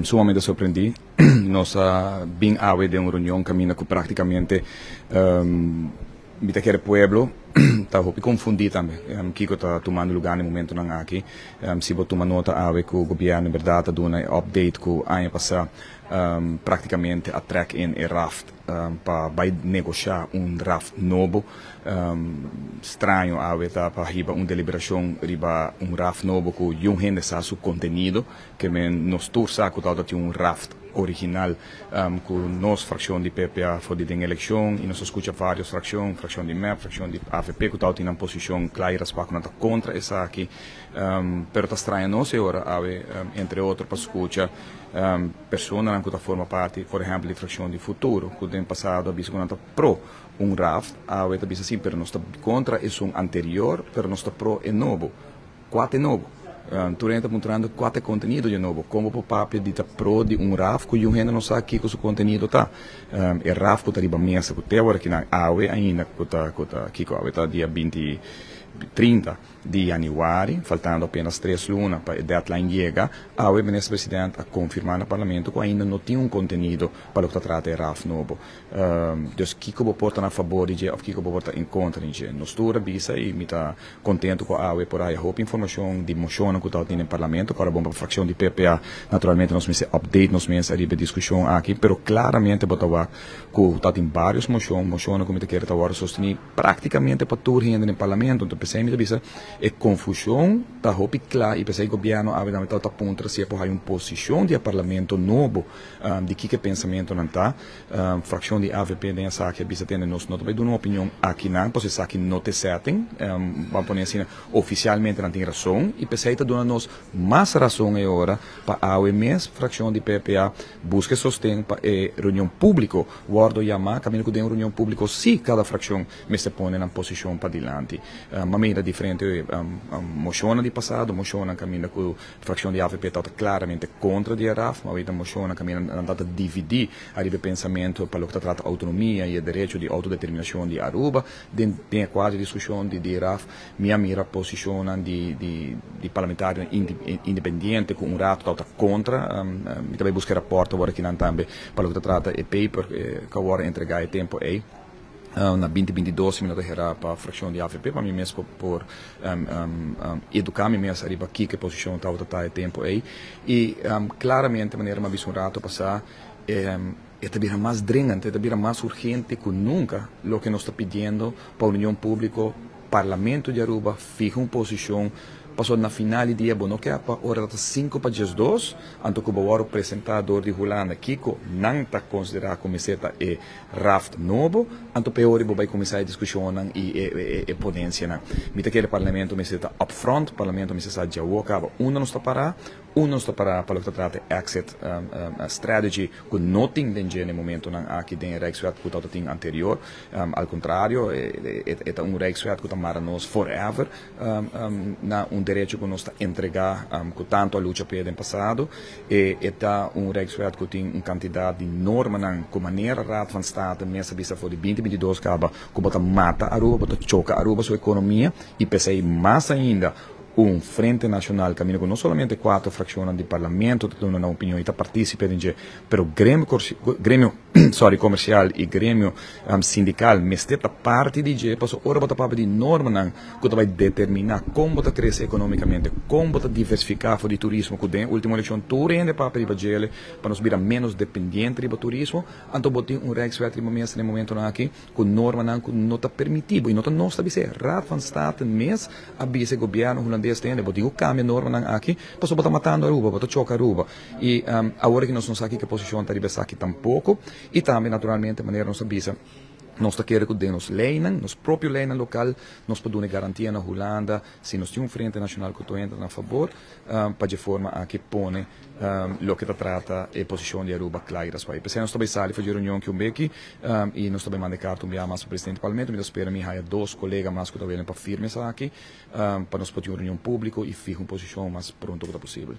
Sumamente sorprendi. Nós bem ave de uma reunião caminha com praticamente aquele pueblo. Tá roupa confundir também. Kiko tá tomando lugar no momento não aqui. Se você tomar nota ave que o governo verdade dá um update que ano passado praticamente a track in e raft para negociar raft novo. Estranho ave tá para riba deliberação riba raft novo que um gente sabe o conteúdo que nos torça que tal tem raft original com nossa fração de PPA foi de eleição e nós escuta várias fração de MEP, fração de AFP que tal tem uma posição clara para contra essa aqui, pero tá estranho não se ora ave entre outros para escutar pessoas que forma parte, por exemplo, de fração de futuro que tem passado a visto que pro raft ave tá assim, pero nós está contra é anterior, pero nós está pro é novo, quatro é novo. Tu está mostrando quatro conteúdo de novo, como o papel de pro de RAF, que ainda não sabe que o conteúdo está. É RAF que está riba mesa, que tem agora aqui na AUE ainda, que está dia 30 de januário, faltando apenas 3 lunas para a deadline chegar, a AUE, ministro presidente, a confirmar no parlamento que ainda não tem conteúdo para o que trata de RAF novo. Então, o que porta a favor de o que porta em contra de nós toda bisa e me está contente com a AUE por aí, a informação de moção que está no parlamento, para a bomba fração de PPA, naturalmente nós me update, nós me arriba discussão aqui, pero claramente botar que está em vários moção que me quer agora sostener praticamente para tudo ainda no parlamento. Então, pensei me bisa é confusão, tá roupa claro e pensei que o governo abre tá ponta se por aí uma posição de parlamento novo de que pensamento não tá fração de AVP nessa que bisa tem nós não vai dar uma opinião aqui não, pois essa aqui não te setting, vamos pôr assim oficialmente não tem razão e pensei tá dando nós mais razão agora para a OMS fração de PPA busque sostém para reunião público, guardo chamar caminho que tem reunião público se cada fração me se põe na posição para diante. Maneira diferente moção de passado, moção caminha com a fração de AVP está claramente contra a RAF, mas a moção caminha andando a dividir o pensamento para o que trata autonomia e o direito de autodeterminação de Aruba, tem quase discussão de RAF, minha mira posição de parlamentar independente com rato está contra, e também buscar rapporto agora aqui também para o que trata o paper que agora entregar o tempo aí. Na 2022 me terá para a fração de AFP para mim mesmo por educar-me mesmo arriba aqui que posição está o tempo aí e claramente maneira uma visão rato passar é mais dringente, é mais urgente que nunca o que nós está pedindo para a União Pública, Parlamento de Aruba, fija uma posição passou na final de dia, não que para hora 5 para 2, anto que o apresentador de Holanda, Kiko, não está considerado como seta e raft novo, anto pior vai começar a discussão e ponência. Mita aquele parlamento me seta upfront, parlamento me seta já o acaba, não está para o que trata exit strategy, que não tem no momento aqui tem Rijkswet que está tem anterior, ao contrário, é um Rijkswet que está para nós forever, na direito que nós está entregar com tanto a luta pelo passado e está Rijkswet que tem uma quantidade de normas com maneira rato van Estado nessa vista foi de 2022 acaba que bota mata a Aruba, bota choca a Aruba sua economia e pensei mais ainda frente nacional caminho com não somente 4 frações de parlamento que dão uma opinião e está participando pero grêmio comercial e grêmio sindical mesteta parte de je passou ora bota papo de norma que vai determinar como bota crescer economicamente como bota diversificar o de turismo que tem última eleição tudo rende papo de bagele para nos virar menos dependente do turismo então botem Rijkswet no momento aqui com norma não está permitido e não está bem raad van State mês a bise governo holandês tem botem o câmbio norma aqui passou bota matando a Aruba bota choca a Aruba e agora que nós não sabemos que posição está aqui tampouco e também naturalmente de maneira nossa bisa nós queremos que nos leinan, nos próprio leinan local, nós podemos garantir na Holanda, se nós temos frente nacional que tu entra a favor, para de forma a que põe o que trata a posição de Aruba clara. Porque nós também saímos fazer reunião que aqui e nós também mandamos carta mais para o presidente do parlamento, mas espero que haja 2 colegas mais que estão para firmes aqui, para nós poder uma reunião pública e fijar uma posição mais pronto que possível.